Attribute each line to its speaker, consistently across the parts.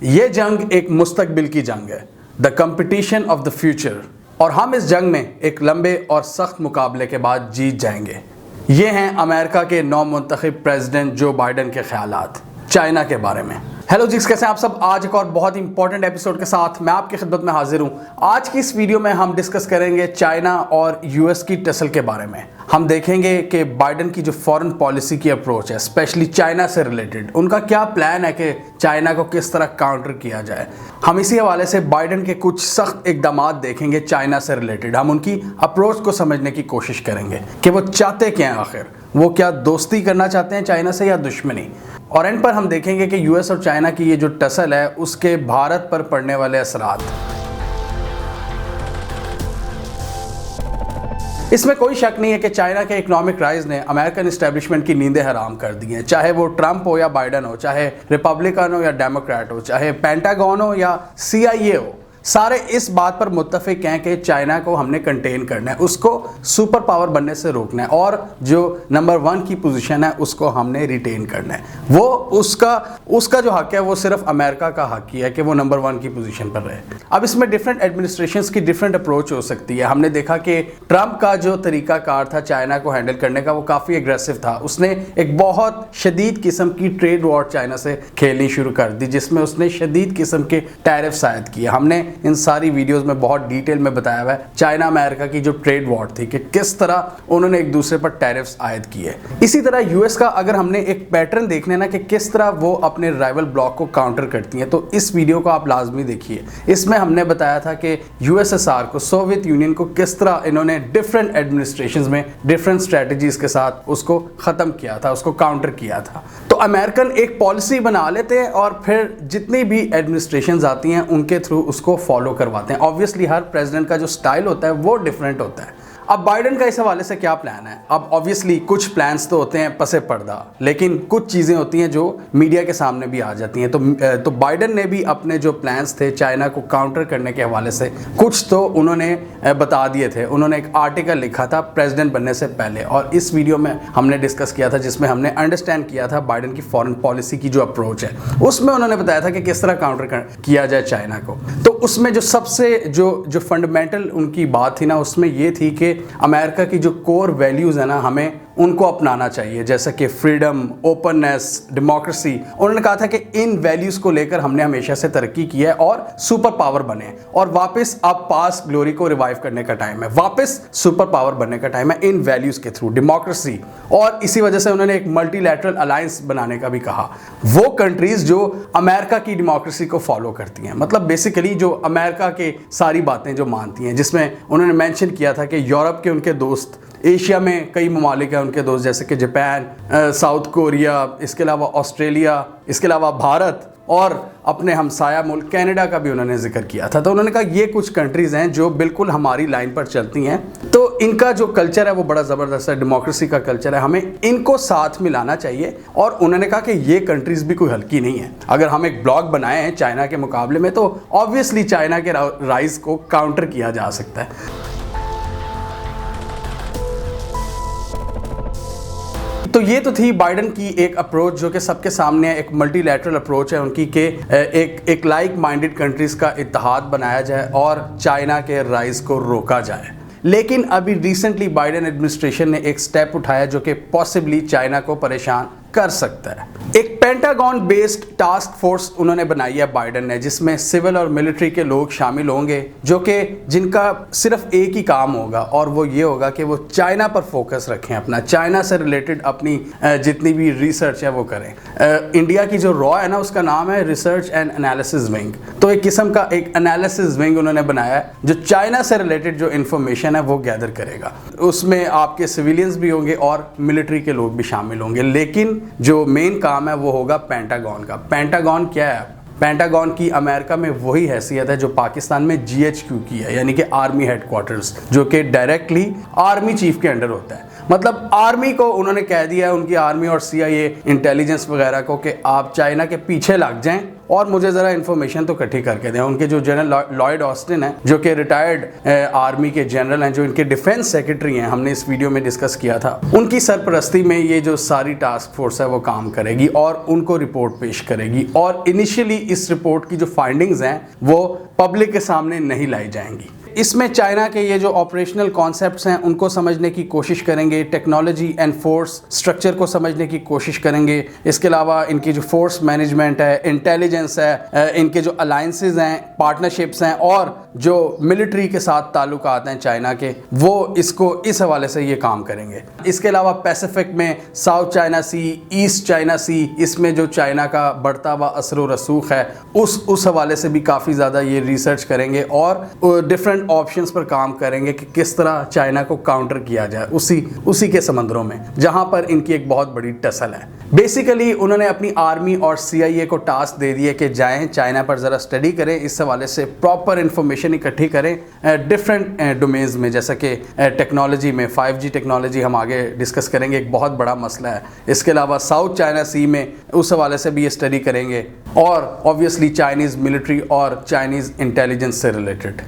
Speaker 1: ये जंग एक मुस्तकबिल की जंग है, the competition of the future, और हम इस जंग में एक लंबे और सख्त मुकाबले के बाद जीत जाएंगे। ये हैं अमेरिका के नौ मुंतखब प्रेसिडेंट जो बाइडन के ख्यालात चाइना के बारे में। हेलो जी, कैसे हैं आप सब। आज एक और बहुत इंपॉर्टेंट एपिसोड के साथ मैं आपकी खिदमत में हाजिर हूं। आज की इस वीडियो में हम डिस्कस करेंगे चाइना और यूएस की टसल के बारे में। हम देखेंगे कि बाइडन की जो फॉरेन पॉलिसी की अप्रोच है, स्पेशली चाइना से रिलेटेड, उनका क्या प्लान है कि चाइना को किस तरह काउंटर किया जाए। हम इसी हवाले से बाइडन के कुछ सख्त इकदाम देखेंगे चाइना से रिलेटेड। हम उनकी अप्रोच को समझने की कोशिश करेंगे कि वो चाहते क्या हैं, आखिर वो क्या दोस्ती करना चाहते हैं चाइना से या दुश्मनी। और एंड पर हम देखेंगे कि यूएस और चाइना की ये जो टसल है उसके भारत पर पड़ने वाले असरात। इसमें कोई शक नहीं है कि चाइना के इकोनॉमिक राइज ने अमेरिकन इस्टेब्लिशमेंट की नींदें हराम कर दी हैं, चाहे वो ट्रंप हो या बाइडन हो, चाहे रिपब्लिकन हो या डेमोक्रेट हो, चाहे पेंटागन हो या CIA हो। सारे इस बात पर मुत्तफिक हैं कि चाइना को हमने कंटेन करना है, उसको सुपर पावर बनने से रोकना है और जो नंबर 1 की पोजीशन है उसको हमने रिटेन करना है। वो उसका जो हक है वो सिर्फ अमेरिका का हक ही है कि वो नंबर 1 की पोजीशन पर रहे। अब इसमें डिफरेंट एडमिनिस्ट्रेशंस की डिफरेंट अप्रोच हो सकती है। हमने देखा कि ट्रंप का जो तरीकाकार था चाइना को हैंडल करने का वो काफ़ी एग्रेसिव था। उसने एक बहुत शदीद किस्म की ट्रेड वॉर चाइना से खेलनी शुरू कर दी, जिसमें उसने शदीद किस्म के टैरिफ्स आयद किए। हमने इन सारी वीडियोस में बहुत डिटेल में बताया हुआ है चाइना अमेरिका की जो ट्रेड वॉर थी कि किस तरह उन्होंने एक दूसरे पर टैरिफ्स आयद किए। इसी तरह यूएस का अगर हमने एक पैटर्न देखना है ना कि किस तरह वो अपने राइवल ब्लॉक को काउंटर करती हैं, तो इस वीडियो को आप लाजमी देखिए। इसमें हमने बताया था कि यूएसएसआर को, सोवियत यूनियन को, किस तरह इन्होंने डिफरेंट एडमिनिस्ट्रेशंस में डिफरेंट स्ट्रेटजीज के साथ उसको ख़त्म किया था, उसको काउंटर किया था। तो अमेरिकन एक पॉलिसी बना लेते हैं और फिर जितनी भी एडमिनिस्ट्रेशंस आती हैं उनके थ्रू उसको फॉलो करवाते हैं। ऑब्वियसली हर प्रेसिडेंट का जो स्टाइल होता है वो डिफरेंट होता है। अब बाइडन का इस हवाले से क्या प्लान है? अब ऑब्वियसली कुछ प्लान्स तो होते हैं पसे पर्दा, लेकिन कुछ चीज़ें होती हैं जो मीडिया के सामने भी आ जाती हैं। तो बाइडन ने भी अपने जो प्लान्स थे चाइना को काउंटर करने के हवाले से कुछ तो उन्होंने बता दिए थे। उन्होंने एक आर्टिकल लिखा था प्रेसिडेंट बनने से पहले, और इस वीडियो में हमने डिस्कस किया था, जिसमें हमने अंडरस्टैंड किया था बाइडन की फॉरेन पॉलिसी की जो अप्रोच है। उसमें उन्होंने बताया था कि किस तरह काउंटर किया जाए चाइना को। तो उसमें जो सबसे जो फंडामेंटल उनकी बात थी ना, उसमें ये थी कि अमेरिका की जो कोर वैल्यूज़ है ना, हमें उनको अपनाना चाहिए, जैसे कि फ्रीडम, ओपननेस, डेमोक्रेसी। उन्होंने कहा था कि इन वैल्यूज़ को लेकर हमने हमेशा से तरक्की की है और सुपर पावर बने, और वापस अब पास ग्लोरी को रिवाइव करने का टाइम है, वापस सुपर पावर बनने का टाइम है इन वैल्यूज़ के थ्रू, डेमोक्रेसी। और इसी वजह से उन्होंने एक मल्टीलैटरल अलायंस बनाने का भी कहा, वो कंट्रीज़ जो अमेरिका की डेमोक्रेसी को फॉलो करती हैं, मतलब बेसिकली जो अमेरिका के सारी बातें जो मानती हैं। जिसमें उन्होंने मेंशन किया था कि यूरोप के उनके दोस्त, एशिया में कई ममालिक हैं उनके दोस्त, जैसे कि जापान, साउथ कोरिया, इसके अलावा ऑस्ट्रेलिया, इसके अलावा भारत, और अपने हमसाया मुल्क कनाडा का भी उन्होंने जिक्र किया था। तो उन्होंने कहा ये कुछ कंट्रीज़ हैं जो बिल्कुल हमारी लाइन पर चलती हैं, तो इनका जो कल्चर है वो बड़ा ज़बरदस्त है, डेमोक्रेसी का कल्चर है, हमें इनको साथ मिलाना चाहिए। और उन्होंने कहा कि ये कंट्रीज़ भी कोई हल्की नहीं है। अगर हम एक ब्लॉक बनाए हैं चाइना के मुकाबले में, तो ऑब्वियसली चाइना के राइज को काउंटर किया जा सकता है। तो ये तो थी बाइडन की एक अप्रोच जो कि सबके सामने एक मल्टीलैटरल अप्रोच है उनकी, कि एक लाइक माइंडेड कंट्रीज़ का इत्तेहाद बनाया जाए और चाइना के राइज को रोका जाए। लेकिन अभी रिसेंटली बाइडन एडमिनिस्ट्रेशन ने एक स्टेप उठाया जो कि पॉसिबली चाइना को परेशान कर सकता है। एक पेंटागन बेस्ड टास्क फोर्स उन्होंने बनाई है बाइडन ने, जिसमें सिविल और मिलिट्री के लोग शामिल होंगे, जो कि जिनका सिर्फ एक ही काम होगा, और वो ये होगा कि वो चाइना पर फोकस रखें, अपना चाइना से रिलेटेड अपनी जितनी भी रिसर्च है वो करें। इंडिया की जो रॉ है ना, उसका नाम है रिसर्च एंड एनालिसिस विंग। तो एक किस्म का एक एनालिसिस विंग उन्होंने बनाया है जो चाइना से रिलेटेड जो इन्फॉर्मेशन है वो गैदर करेगा। उसमें आपके सिविलियंस भी होंगे और मिलिट्री के लोग भी शामिल होंगे, लेकिन जो मेन काम है वो होगा पेंटागन का। पेंटागन क्या है? पेंटागन की अमेरिका में वही हैसियत है जो पाकिस्तान में GHQ की है, यानी कि आर्मी हेडक्वार्टर्स, जो कि डायरेक्टली आर्मी चीफ के अंडर होता है। मतलब आर्मी को उन्होंने कह दिया है, उनकी आर्मी और CIA इंटेलिजेंस वगैरह को, कि आप चाइना के पीछे लग जाएं और मुझे ज़रा इन्फॉर्मेशन तो इकट्ठी करके दें। उनके जो जनरल लॉयड ऑस्टिन है, जो कि रिटायर्ड आर्मी के जनरल हैं, जो इनके डिफेंस सेक्रेटरी हैं, हमने इस वीडियो में डिस्कस किया था, उनकी सरपरस्ती में ये जो सारी टास्क फोर्स है वो काम करेगी और उनको रिपोर्ट पेश करेगी। और इनिशियली इस रिपोर्ट की जो फाइंडिंग्स हैं वो पब्लिक के सामने नहीं लाई जाएंगी। इसमें चाइना के ये जो ऑपरेशनल कॉन्सेप्ट्स हैं उनको समझने की कोशिश करेंगे, टेक्नोलॉजी एंड फोर्स स्ट्रक्चर को समझने की कोशिश करेंगे। इसके अलावा इनकी जो फोर्स मैनेजमेंट है, इंटेलिजेंस है, इनके जो अलायंसेज हैं, पार्टनरशिप्स हैं और जो मिलिट्री के साथ ताल्लुकात हैं चाइना के, वो इसको इस हवाले से ये काम करेंगे। इसके अलावा पैसिफिक में साउथ चाइना सी, ईस्ट चाइना सी, इसमें जो चाइना का बढ़ता हुआ असर व रसूख है उस हवाले से भी काफ़ी ज़्यादा ये रिसर्च करेंगे और डिफरेंट ऑप्शंस पर काम करेंगे कि किस तरह चाइना को काउंटर किया जाए उसी के समंदरों में जहां पर इनकी एक बहुत बड़ी टसल है। बेसिकली उन्होंने अपनी आर्मी और CIA को टास्क दे दिए कि जाएं चाइना पर ज़रा स्टडी करें, इस हवाले से प्रॉपर इंफॉर्मेशन इकट्ठी करें डिफरेंट डोमेन्स में, जैसा कि टेक्नोलॉजी में 5G टेक्नोलॉजी हम आगे डिस्कस करेंगे, एक बहुत बड़ा मसला है। इसके अलावा साउथ चाइना सी में उस हवाले से भी ये स्टडी करेंगे और ऑब्वियसली चाइनीज़ मिलिट्री और चाइनीज़ इंटेलिजेंस से रिलेटेड।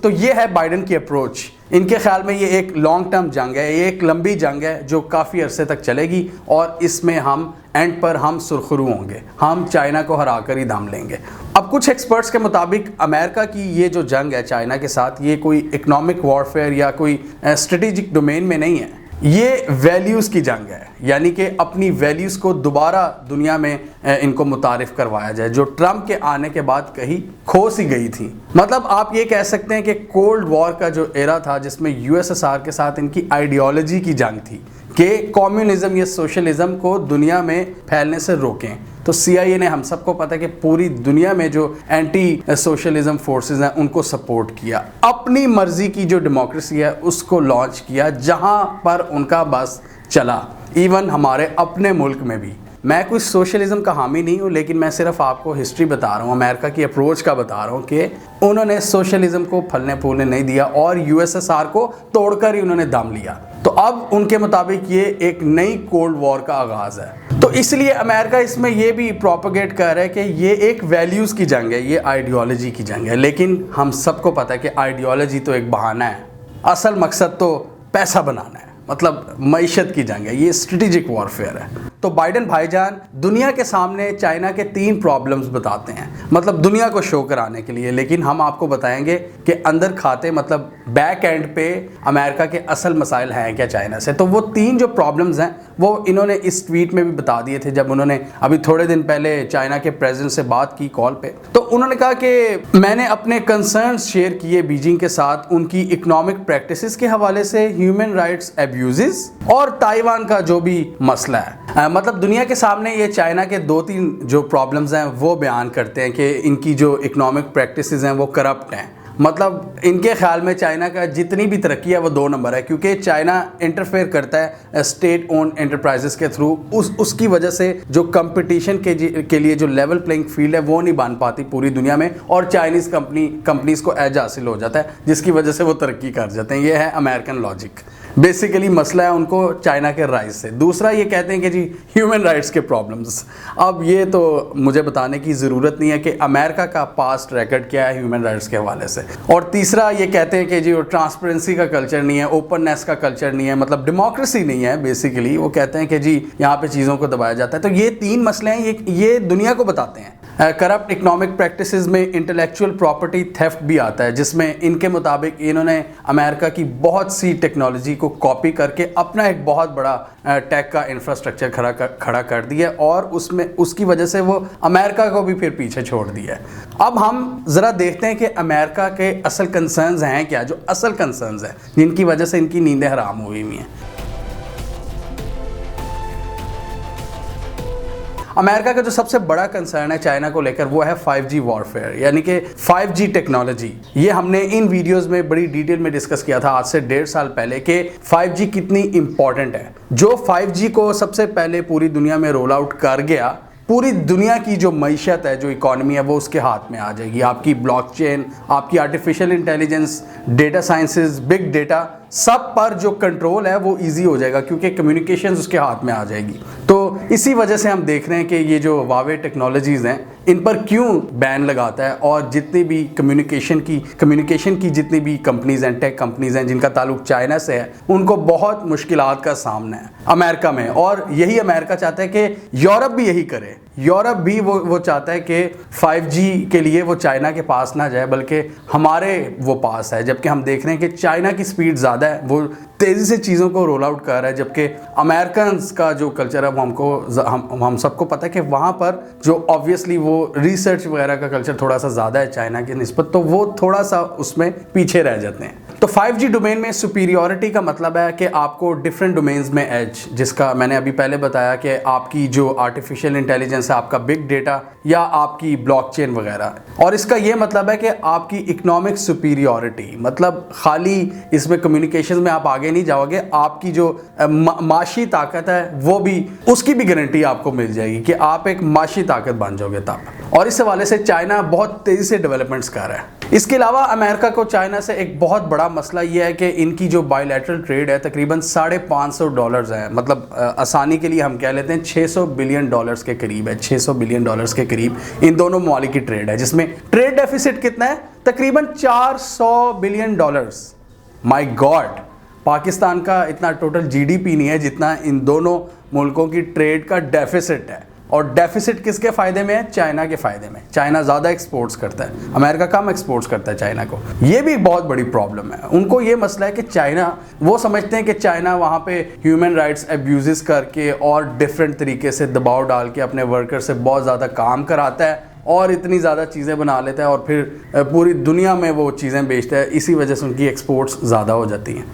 Speaker 1: तो ये है बाइडेन की अप्रोच। इनके ख्याल में ये एक लॉन्ग टर्म जंग है, ये एक लंबी जंग है जो काफ़ी अरसे तक चलेगी और इसमें हम एंड पर हम सुरखरू होंगे, हम चाइना को हरा कर ही दाम लेंगे। अब कुछ एक्सपर्ट्स के मुताबिक अमेरिका की ये जो जंग है चाइना के साथ, ये कोई इकोनॉमिक वॉरफेयर या कोई स्ट्रेटेजिक डोमेन में नहीं है, ये वैल्यूज़ की जंग है। यानी कि अपनी वैल्यूज़ को दोबारा दुनिया में इनको मुतारिफ करवाया जाए, जो ट्रम्प के आने के बाद कहीं खो सी गई थी। मतलब आप ये कह सकते हैं कि कोल्ड वॉर का जो एरा था जिसमें USSR के साथ इनकी आइडियोलॉजी की जंग थी कि कम्युनिज्म या सोशलिज्म को दुनिया में फैलने से रोकें, तो CIA ने, हम सबको पता है कि पूरी दुनिया में जो एंटी सोशलिज्म फोर्सेस हैं उनको सपोर्ट किया, अपनी मर्जी की जो डेमोक्रेसी है उसको लॉन्च किया जहां पर उनका बस चला। इवन हमारे अपने मुल्क में भी, मैं कोई सोशलिज्म का हामी नहीं हूँ, लेकिन मैं सिर्फ आपको हिस्ट्री बता रहा हूँ, अमेरिका की अप्रोच का बता रहा हूँ कि उन्होंने सोशलिज्म को फलने फूलने नहीं दिया और USSR को तोड़कर ही उन्होंने दम लिया। तो अब उनके मुताबिक ये एक नई कोल्ड वॉर का आगाज़ है। तो इसलिए अमेरिका इसमें ये भी प्रोपेगेट कर रहा है कि ये एक वैल्यूज़ की जंग है, ये आइडियोलॉजी की जंग है। लेकिन हम सबको पता है कि आइडियोलॉजी तो एक बहाना है, असल मकसद तो पैसा बनाना है, मतलब मईशत की जंग है, ये स्ट्रेटेजिक वॉरफेयर है। तो बाइडेन भाईजान दुनिया के सामने चाइना के 3 प्रॉब्लम्स बताते हैं, मतलब दुनिया को शो कराने के लिए, लेकिन हम आपको बताएंगे कि अंदर खाते मतलब बैक एंड पे अमेरिका के असल मसाइल हैं क्या चाइना से। तो वो 3 जो प्रॉब्लम्स हैं वो इन्होंने इस ट्वीट में भी बता दिए थे जब उन्होंने अभी थोड़े दिन पहले चाइना के प्रेसिडेंट से बात की कॉल पे। तो उन्होंने कहा कि मैंने अपने कंसर्न्स शेयर किए बीजिंग के साथ, उनकी इकोनॉमिक प्रैक्टिसेस के हवाले से, ह्यूमन राइट्स एब्यूजेस और ताइवान का जो भी मसला है। मतलब दुनिया के सामने ये चाइना के 2-3 जो प्रॉब्लम्स हैं वो बयान करते हैं कि इनकी जो इकोनॉमिक प्रैक्टिसेस हैं वो करप्ट हैं। मतलब इनके ख्याल में चाइना का जितनी भी तरक्की है वो 2 नंबर है, क्योंकि चाइना इंटरफेयर करता है स्टेट ओन एंटरप्राइजेस के थ्रू, उसकी वजह से जो कंपटीशन के लिए जो लेवल प्लेइंग फील्ड है वो नहीं बन पाती पूरी दुनिया में और चाइनीज़ कंपनीज को एज हासिल हो जाता है, जिसकी वजह से वो तरक्की कर जाते हैं। ये है अमेरिकन लॉजिक। बेसिकली मसला है उनको चाइना के राइज से। दूसरा ये कहते हैं कि जी ह्यूमन राइट्स के प्रॉब्लम्स। अब ये तो मुझे बताने की ज़रूरत नहीं है कि अमेरिका का पास्ट रिकॉर्ड क्या है ह्यूमन राइट्स के हवाले से। और तीसरा ये कहते हैं कि जी वो ट्रांसपेरेंसी का कल्चर नहीं है, ओपननेस का कल्चर नहीं है, मतलब डेमोक्रेसी नहीं है। बेसिकली वो कहते हैं कि जी यहाँ पे चीज़ों को दबाया जाता है। तो ये 3 मसले हैं, ये दुनिया को बताते हैं। करप्ट इकोनॉमिक प्रैक्टिसेस में इंटेलेक्चुअल प्रॉपर्टी थेफ्ट भी आता है, जिसमें इनके मुताबिक इन्होंने अमेरिका की बहुत सी टेक्नोलॉजी को कॉपी करके अपना एक बहुत बड़ा टेक का इंफ्रास्ट्रक्चर खड़ा कर दिया और उसकी वजह से वो अमेरिका को भी फिर पीछे छोड़ दिया है। अब हम ज़रा देखते हैं कि अमेरिका के असल कंसर्न्स हैं क्या, जो असल कंसर्न्स हैं जिनकी वजह से इनकी नींदें हराम हुई हुई हैं। अमेरिका का जो सबसे बड़ा कंसर्न है चाइना को लेकर वो है 5G वॉरफेयर, यानी कि 5G टेक्नोलॉजी। ये हमने इन वीडियोस में बड़ी डिटेल में डिस्कस किया था आज से 1.5 साल पहले कि 5G कितनी इंपॉर्टेंट है। जो 5G को सबसे पहले पूरी दुनिया में रोल आउट कर गया, पूरी दुनिया की जो मईशत है, जो इकॉनमी है, वो उसके हाथ में आ जाएगी। आपकी ब्लॉकचेन, आपकी artificial intelligence, data sciences, big data, सब पर जो कंट्रोल है वो इजी हो जाएगा, क्योंकि कम्युनिकेशन उसके हाथ में आ जाएगी। तो इसी वजह से हम देख रहे हैं कि ये जो Huawei टेक्नोलॉजीज़ हैं इन पर क्यों बैन लगाता है, और जितनी भी कम्युनिकेशन की जितनी भी कंपनीज़ हैं, टेक कंपनीज़ हैं जिनका ताल्लुक चाइना से है, उनको बहुत मुश्किलात का सामना है अमेरिका में। और यही अमेरिका चाहता है कि यूरोप भी यही करे। यूरोप भी वो चाहता है कि 5G के लिए वो चाइना के पास ना जाए, बल्कि हमारे वो पास है। जबकि हम देख रहे हैं कि चाइना की स्पीड ज़्यादा है, वो तेज़ी से चीज़ों को रोल आउट कर रहा है, जबकि अमेरिकन का जो कल्चर है हम सबको पता है कि वहाँ पर जो ऑब्वियसली वो रिसर्च वगैरह का कल्चर थोड़ा सा ज़्यादा है चाइना की निस्बत, तो वो थोड़ा सा उसमें पीछे रह जाते हैं। तो 5G डोमेन में सुपीरियॉरिटी का मतलब है कि आपको डिफरेंट डोमेन्स में एज, जिसका मैंने अभी पहले बताया कि आपकी जो आर्टिफिशियल इंटेलिजेंस है, आपका बिग डेटा या आपकी ब्लॉकचेन वगैरह, और इसका ये मतलब है कि आपकी इकोनॉमिक सुपीरियॉरिटी, मतलब खाली इसमें कम्युनिकेशन में आप आगे नहीं जाओगे, आपकी जो माशी ताकत है वो भी, उसकी भी गारंटी आपको मिल जाएगी कि आप एक माशी ताकत बन जाओगे तब। और इस हवाले से चाइना बहुत तेज़ी से डेवलपमेंट्स कर रहा है। इसके अलावा अमेरिका को चाइना से एक बहुत बड़ा मसला यह है कि इनकी जो बायलैटरल ट्रेड है तकरीबन $550 है, मतलब आसानी के लिए हम कह लेते हैं $600 बिलियन के करीब है। $600 बिलियन के करीब इन दोनों ममालिक की ट्रेड है, जिसमें ट्रेड डेफिसिट कितना है? तकरीबन $400 बिलियन। माय गॉड, पाकिस्तान का इतना टोटल GDP नहीं है जितना इन दोनों मुल्कों की ट्रेड का डेफिसिट है। और डेफिसिट किसके फ़ायदे में है? चाइना के फ़ायदे में। चाइना ज़्यादा एक्सपोर्ट्स करता है, अमेरिका कम एक्सपोर्ट्स करता है चाइना को। ये भी बहुत बड़ी प्रॉब्लम है। उनको ये मसला है कि चाइना, वो समझते हैं कि चाइना वहाँ पे ह्यूमन राइट्स एब्यूज़ करके और डिफरेंट तरीके से दबाव डाल के अपने वर्कर से बहुत ज़्यादा काम कराता है और इतनी ज़्यादा चीज़ें बना लेता है और फिर पूरी दुनिया में वो चीज़ें बेचता है। इसी वजह से उनकी एक्सपोर्ट्स ज़्यादा हो जाती हैं।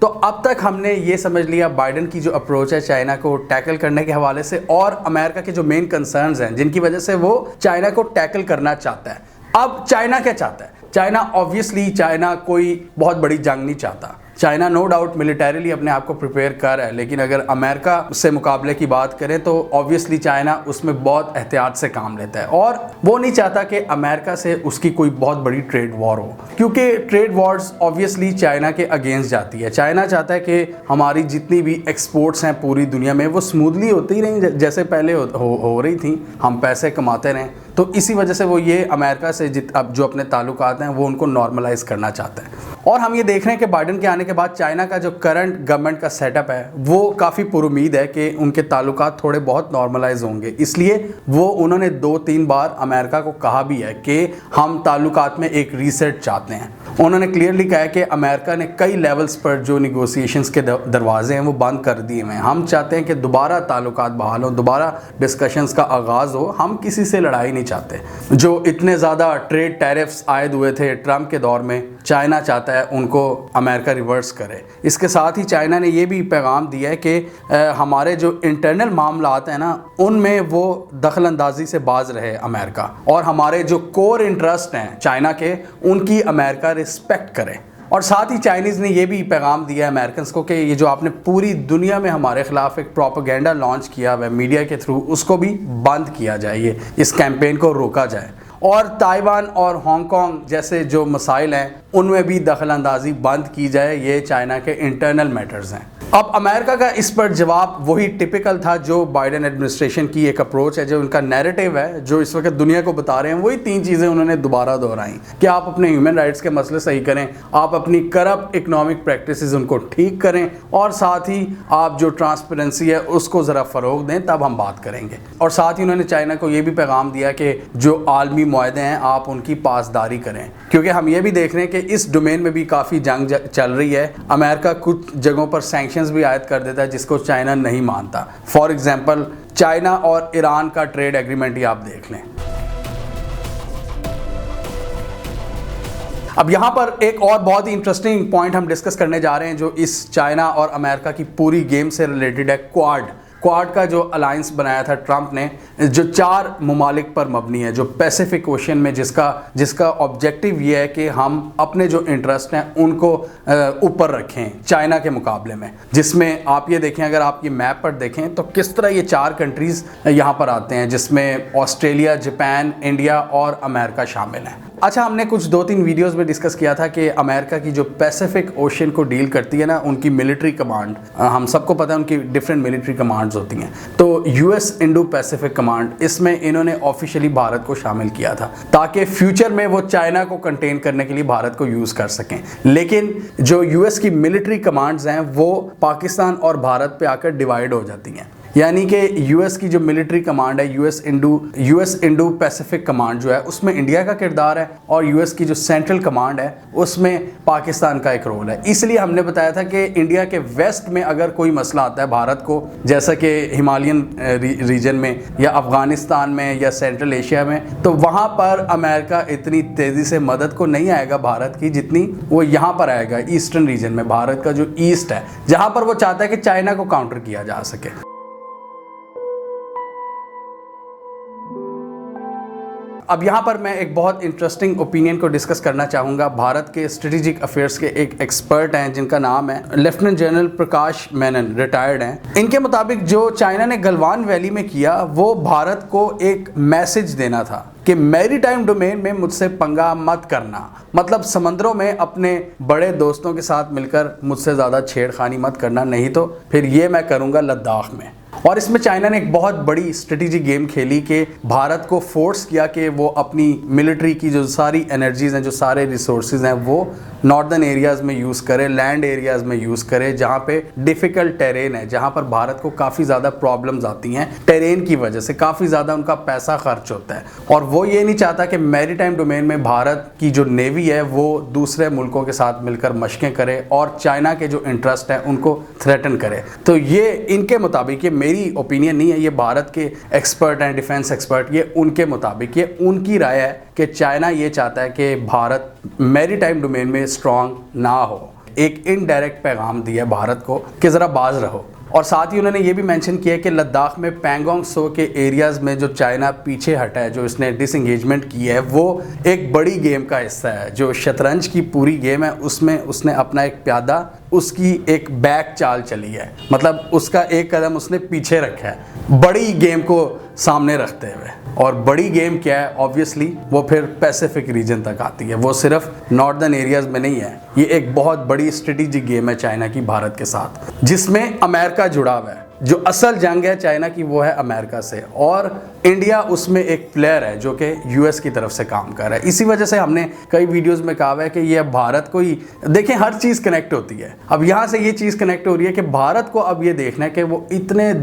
Speaker 1: तो अब तक हमने ये समझ लिया बाइडेन की जो अप्रोच है चाइना को टैकल करने के हवाले से, और अमेरिका के जो मेन कंसर्न्स हैं जिनकी वजह से वो चाइना को टैकल करना चाहता है। अब चाइना क्या चाहता है? चाइना ऑब्वियसली, चाइना कोई बहुत बड़ी जंग नहीं चाहता। चाइना नो डाउट मिलिटरीली अपने आप को प्रिपेयर कर रहा है, लेकिन अगर अमेरिका से मुकाबले की बात करें तो ऑब्वियसली चाइना उसमें बहुत एहतियात से काम लेता है, और वो नहीं चाहता कि अमेरिका से उसकी कोई बहुत बड़ी ट्रेड वॉर हो, क्योंकि ट्रेड वॉर्स ऑब्वियसली चाइना के अगेंस्ट जाती है। चाइना चाहता है कि हमारी जितनी भी एक्सपोर्ट्स हैं पूरी दुनिया में वो स्मूथली होती ही रहें जैसे पहले हो रही थी, हम पैसे कमाते रहें। तो इसी वजह से वो ये अमेरिका से अब जो अपने ताल्लुकात हैं वो उनको नॉर्मलाइज करना चाहता है। और हम ये देख रहे हैं कि बाइडेन के आने के बाद चाइना का जो करंट गवर्नमेंट का सेटअप है वो काफ़ी पुरुमीद है कि उनके ताल्लुकात थोड़े बहुत नॉर्मलाइज होंगे। इसलिए वो उन्होंने 2-3 बार अमेरिका को कहा भी है कि हम ताल्लुकात में एक रीसेट चाहते हैं। उन्होंने क्लियरली कहा है कि अमेरिका ने कई लेवल्स पर जो निगोसिएशंस के दरवाजे हैं वो बंद कर दिए हुए हैं। हम चाहते हैं कि दोबारा ताल्लुकात बहाल हो, दोबारा डिस्कशंस का आगाज़ हो। हम किसी से लड़ाई नहीं चाहते। जो इतने ज़्यादा ट्रेड टैरिफ्स आयद हुए थे ट्रंप के दौर में, चाइना चाहता है उनको अमेरिका रिवर्स करे। इसके साथ ही चाइना ने ये भी पैगाम दिया है कि हमारे जो इंटरनल मामलात हैं ना उनमें वो दखल अंदाजी से बाज रहे अमेरिका, और हमारे जो कोर इंटरेस्ट हैं चाइना के उनकी अमेरिका रिस्पेक्ट करे। और साथ ही चाइनीज़ ने ये भी पैगाम दिया है अमेरिकन को कि ये जो आपने पूरी दुनिया में हमारे ख़िलाफ़ एक प्रोपेगेंडा लॉन्च किया हुआ है मीडिया के थ्रू, उसको भी बंद किया जाए, इस कैंपेन को रोका जाए। और ताइवान और हांगकांग जैसे जो मसाइल हैं उनमें भी दखल अंदाजी बंद की जाए। ये चाइना के इंटरनल मैटर्स हैं। अब अमेरिका का इस पर जवाब वही टिपिकल था जो बाइडेन एडमिनिस्ट्रेशन की एक अप्रोच है, जो उनका नैरेटिव है, जो इस वक्त दुनिया को बता रहे हैं। वही 3 चीज़ें उन्होंने दोबारा दोहराई कि आप अपने ह्यूमन राइट्स के मसले सही करें, आप अपनी करप्ट इकोनॉमिक प्रैक्टिसेस उनको ठीक करें, और साथ ही आप जो ट्रांसपेरेंसी है उसको ज़रा फ़रोग दें, तब हम बात करेंगे। और साथ ही उन्होंने चाइना को ये भी पैगाम दिया कि जो आलमी मुआहदे हैं आप उनकी पासदारी करें, क्योंकि हम ये भी देख रहे हैं कि इस डोमेन में भी काफ़ी जंग चल रही है। अमेरिका कुछ जगहों पर सैंक्शंस भी आयद कर देता है जिसको चाइना नहीं मानता। फॉर एग्जांपल चाइना और ईरान का ट्रेड एग्रीमेंट ही आप देख लें। अब यहाँ पर एक और बहुत ही इंटरेस्टिंग पॉइंट हम डिस्कस करने जा रहे हैं जो इस चाइना और अमेरिका की पूरी गेम से रिलेटेड है, क्वाड। क्वाड का जो अलायंस बनाया था ट्रंप ने, जो 4 ममालिक पर मबनी है, जो पैसिफिक ओशन में, जिसका ऑब्जेक्टिव ये है कि हम अपने जो इंटरेस्ट हैं उनको ऊपर रखें चाइना के मुकाबले में। जिसमें आप ये देखें, अगर आप ये मैप पर देखें तो किस तरह ये 4 कंट्रीज़ यहाँ पर आते हैं, जिसमें ऑस्ट्रेलिया, जापान, इंडिया और अमेरिका शामिल हैं। अच्छा, हमने कुछ 2-3 वीडियोस में डिस्कस किया था कि अमेरिका की जो पैसिफिक ओशन को डील करती है ना, उनकी मिलिट्री कमांड, हम सबको पता है उनकी डिफरेंट मिलिट्री कमांड्स होती हैं। तो यूएस इंडो पैसिफिक कमांड, इसमें इन्होंने ऑफिशियली भारत को शामिल किया था ताकि फ्यूचर में वो चाइना को कंटेन करने के लिए भारत को यूज़ कर सकें। लेकिन जो यूएस की मिलिट्री कमांड्स हैं वो पाकिस्तान और भारत पे आकर डिवाइड हो जाती हैं। यानी कि यूएस की जो मिलिट्री कमांड है, यूएस इंडो पैसिफिक कमांड जो है, उसमें इंडिया का किरदार है, और यूएस की जो सेंट्रल कमांड है उसमें पाकिस्तान का एक रोल है। इसलिए हमने बताया था कि इंडिया के वेस्ट में अगर कोई मसला आता है भारत को, जैसा कि हिमालयन रीजन में या अफगानिस्तान में या सेंट्रल एशिया में, तो वहाँ पर अमेरिका इतनी तेज़ी से मदद को नहीं आएगा भारत की जितनी वो यहाँ पर आएगा ईस्टर्न रीजन में, भारत का जो ईस्ट है, जहाँ पर वो चाहता है कि चाइना को काउंटर किया जा सके। अब यहाँ पर मैं एक बहुत इंटरेस्टिंग ओपिनियन को डिस्कस करना चाहूँगा। भारत के स्ट्रेटेजिक अफेयर्स के एक एक्सपर्ट हैं जिनका नाम है लेफ्टिनेंट जनरल प्रकाश मेनन, रिटायर्ड हैं। इनके मुताबिक जो चाइना ने गलवान वैली में किया वो भारत को एक मैसेज देना था कि मैरीटाइम डोमेन में मुझसे पंगा मत करना, मतलब समंदरों में अपने बड़े दोस्तों के साथ मिलकर मुझसे ज़्यादा छेड़खानी मत करना, नहीं तो फिर ये मैं करूँगा लद्दाख में। और इसमें चाइना ने एक बहुत बड़ी स्ट्रेटेजिक गेम खेली कि भारत को फोर्स किया कि वो अपनी मिलिट्री की जो सारी एनर्जीज़ हैं, जो सारे रिसोर्सेज हैं, वो नॉर्दर्न एरियाज़ में यूज़ करे, लैंड एरियाज़ में यूज़ करे, जहाँ पे डिफ़िकल्ट टेरेन है, जहाँ पर भारत को काफ़ी ज़्यादा प्रॉब्लम्स आती हैं टेरेन की वजह से, काफ़ी ज़्यादा उनका पैसा खर्च होता है। और वो ये नहीं चाहता कि मैरीटाइम डोमेन में भारत की जो नेवी है वो दूसरे मुल्कों के साथ मिलकर मशकें करे और चाइना के जो इंटरेस्ट हैं उनको थ्रेटन करे। तो ये इनके मुताबिक, ये मेरी ओपिनियन नहीं है, ये भारत के एक्सपर्ट हैं, डिफेंस एक्सपर्ट, ये उनके मुताबिक, ये उनकी राय है कि चाइना ये चाहता है कि भारत मैरीटाइम डोमेन में स्ट्रांग ना हो। एक इनडायरेक्ट पैगाम दिया भारत को कि ज़रा बाज रहो। और साथ ही उन्होंने ये भी मेंशन किया कि लद्दाख में पैंगोंग त्सो के एरियाज़ में जो चाइना पीछे हटा है, जो इसने डिसंगेजमेंट की है, वो एक बड़ी गेम का हिस्सा है। जो शतरंज की पूरी गेम है उसमें उसने अपना एक प्यादा, उसकी एक बैक चाल चली है, मतलब उसका एक कदम उसने पीछे रखा है बड़ी गेम को सामने रखते हुए। और बड़ी गेम क्या है, ऑब्वियसली वो फिर पैसिफिक रीजन तक आती है, वो सिर्फ नॉर्दर्न एरियाज़ में नहीं है। ये एक बहुत बड़ी स्ट्रेटेजिक गेम है चाइना की भारत के साथ, जिसमें अमेरिका जुड़ा हुआ है। जो असल जंग है चाइना की वो है अमेरिका से, और इंडिया उसमें एक प्लेयर है जो कि यूएस की तरफ से काम कर रहा है। इसी वजह से हमने कई वीडियोस में कहा है कि ये भारत को ही देखें, हर चीज़ कनेक्ट होती है। अब यहाँ से ये चीज़ कनेक्ट हो रही है कि भारत को अब ये देखना है कि वो इतने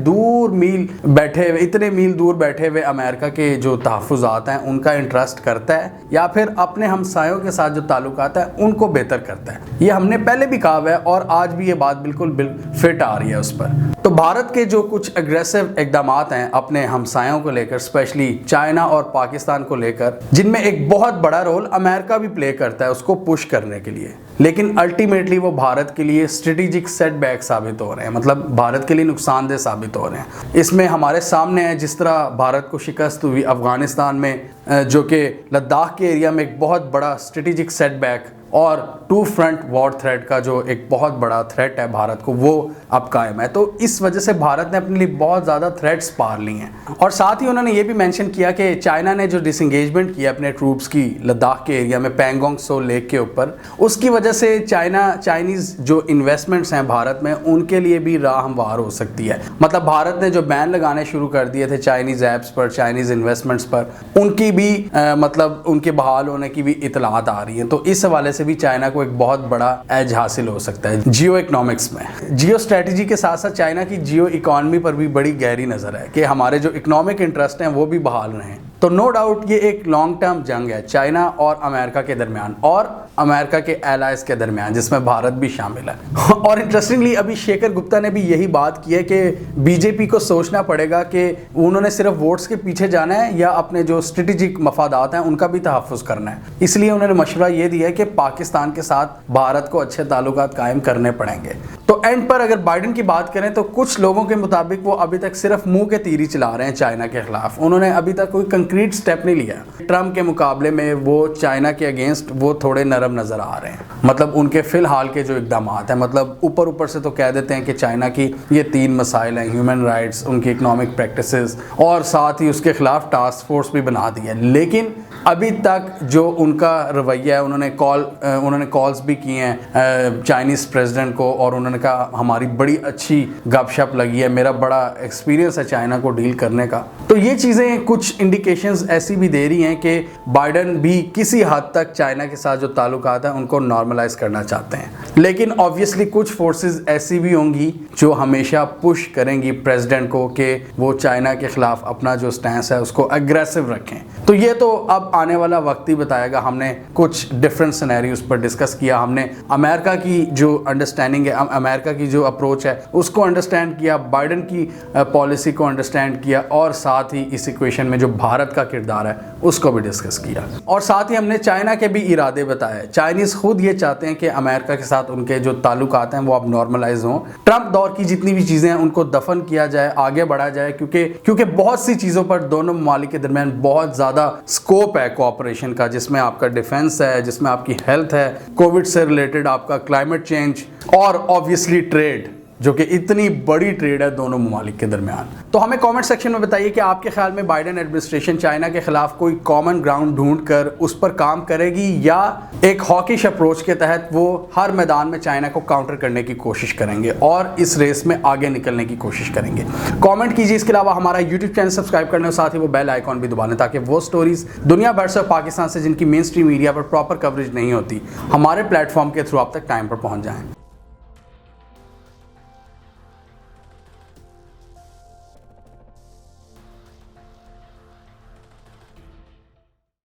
Speaker 1: मील दूर बैठे हुए अमेरिका के जो तहफ़्फ़ुज़ात हैं उनका इंटरेस्ट करता है या फिर अपने हमसायों के साथ जो ताल्लुकात है उनको बेहतर करता है। ये हमने पहले भी कहा है और आज भी ये बात बिल्कुल फिट आ रही है उस पर। तो भारत के जो कुछ एग्रेसिव इक़दामात हैं अपने हमसायों को लेकर, स्पेशली चाइना और पाकिस्तान को लेकर, जिनमें एक बहुत बड़ा रोल अमेरिका भी प्ले करता है उसको पुश करने के लिए, लेकिन अल्टीमेटली वो भारत के लिए स्ट्रेटेजिक सेटबैक साबित हो रहे हैं, मतलब भारत के लिए नुकसानदेह साबित हो रहे हैं। इसमें हमारे सामने है जिस तरह भारत को शिकस्त हुई अफगानिस्तान में, जो कि लद्दाख के एरिया में एक बहुत बड़ा स्ट्रेटेजिक सेटबैक और 2 फ्रंट वॉर थ्रेट का जो एक बहुत बड़ा थ्रेट है भारत को, वो अब कायम है। तो इस वजह से भारत ने अपने लिए बहुत ज़्यादा थ्रेट्स पार ली हैं। और साथ ही उन्होंने ये भी मेंशन किया कि चाइना ने जो डिसंगेजमेंट किया अपने ट्रूप्स की लद्दाख के एरिया में पैंगोंग त्सो लेक के ऊपर, उसकी वजह से चाइनीज़ जो इन्वेस्टमेंट्स हैं भारत में उनके लिए भी राह हमवार हो सकती है। मतलब भारत ने जो बैन लगाने शुरू कर दिए थे चाइनीज़ ऐप्स पर, चाइनीज़ इन्वेस्टमेंट्स पर, उनकी भी मतलब उनके बहाल होने की भी इतलात आ रही हैं। तो इस हवाले से भी चाइना को एक बहुत बड़ा एज हासिल हो सकता है जियो इकोनॉमिक्स में। जियो स्ट्रेटजी के साथ साथ चाइना की जियो इकोनॉमी पर भी बड़ी गहरी नज़र है कि हमारे जो इकोनॉमिक इंटरेस्ट हैं वो भी बहाल रहें। तो नो डाउट ये एक लॉन्ग टर्म जंग है चाइना और अमेरिका के दरमियान, और अमेरिका के एलाइज के दरमियान, जिसमें भारत भी शामिल है। और इंटरेस्टिंगली अभी शेखर गुप्ता ने भी यही बात की है कि बीजेपी को सोचना पड़ेगा कि उन्होंने सिर्फ वोट्स के पीछे जाना है या अपने जो स्ट्रेटेजिक मफादात हैं उनका भी तहफ़्फ़ुज़ करना है। इसलिए उन्होंने मशवरा ये दिया है कि पाकिस्तान के साथ भारत को अच्छे ताल्लुकात कायम करने पड़ेंगे। तो एंड पर अगर बाइडेन की बात करें तो कुछ लोगों के मुताबिक वो अभी तक सिर्फ मुंह के तीर ही चला रहे हैं चाइना के खिलाफ। उन्होंने अभी तक कोई कंक्रीट स्टेप नहीं लिया। ट्रंप के मुकाबले में वो चाइना के अगेंस्ट वो थोड़े नरम नजर आ रहे हैं। मतलब उनके फिलहाल के जो इकदाम हैं, मतलब ऊपर ऊपर से तो कह देते हैं कि चाइना की ये 3 मसाइल हैं, ह्यूमन राइट्स, उनकी इकोनॉमिक प्रैक्टिसेस और साथ ही उसके खिलाफ टास्क फोर्स भी बना दी है। लेकिन अभी तक जो उनका रवैया है, उन्होंने कॉल्स भी किए हैं चाइनीज़ प्रेसिडेंट को और उन्होंने कहा हमारी बड़ी अच्छी गपशप लगी है, मेरा बड़ा एक्सपीरियंस है चाइना को डील करने का। तो ये चीज़ें कुछ इंडिकेशंस ऐसी भी दे रही हैं कि बाइडेन भी किसी हद तक चाइना के साथ जो ताल्लुकात हैं उनको नॉर्मलाइज करना चाहते हैं। लेकिन ऑब्वियसली कुछ फोर्सेस ऐसी भी होंगी जो हमेशा पुश करेंगी प्रेसिडेंट को कि वो चाइना के खिलाफ अपना जो स्टैंस है उसको अग्रेसिव रखें। तो ये तो अब आने वाला वक्त ही बताएगा। हमने कुछ डिफरेंट सिनेरियोस पर डिस्कस किया, हमने अमेरिका की जो अंडरस्टैंडिंग है, अमेरिका की जो अप्रोच है उसको अंडरस्टैंड किया, बाइडेन की पॉलिसी को अंडरस्टैंड किया और साथ ही इस इक्वेशन में जो भारत का किरदार है उसको भी डिस्कस किया। और साथ ही हमने चाइना के भी इरादे बताए। चाइनीज़ खुद ये चाहते हैं कि अमेरिका के साथ उनके जो ताल्लुकात हैं वो अब नॉर्मलाइज हों। ट्रंप दौर की जितनी भी चीज़ें हैं उनको दफन किया जाए, आगे बढ़ा जाए, क्योंकि बहुत सी चीज़ों पर दोनों ममालिक के दरमियान बहुत ज़्यादा स्कोप है कोऑपरेशन का, जिसमें आपका डिफेंस है, जिसमें आपकी हेल्थ है, कोविड से रिलेटेड आपका क्लाइमेट चेंज और ऑब्वियसली ट्रेड, जो कि इतनी बड़ी ट्रेड है दोनों ममालिक के दरमियान। तो हमें कमेंट सेक्शन में बताइए कि आपके ख्याल में बाइडेन एडमिनिस्ट्रेशन चाइना के खिलाफ कोई कॉमन ग्राउंड ढूंढकर उस पर काम करेगी या एक हॉकिश अप्रोच के तहत वो हर मैदान में चाइना को काउंटर करने की कोशिश करेंगे और इस रेस में आगे निकलने की कोशिश करेंगे। कॉमेंट कीजिए। इसके अलावा हमारा यूट्यूब चैनल सब्सक्राइब करने और साथ ही वो बेल आइकॉन भी दबा लें ताकि वो स्टोरीज दुनिया भर से पाकिस्तान से जिनकी मेन स्ट्रीम मीडिया पर प्रॉपर कवरेज नहीं होती हमारे प्लेटफॉर्म के थ्रू आप तक टाइम पर पहुंच जाएं।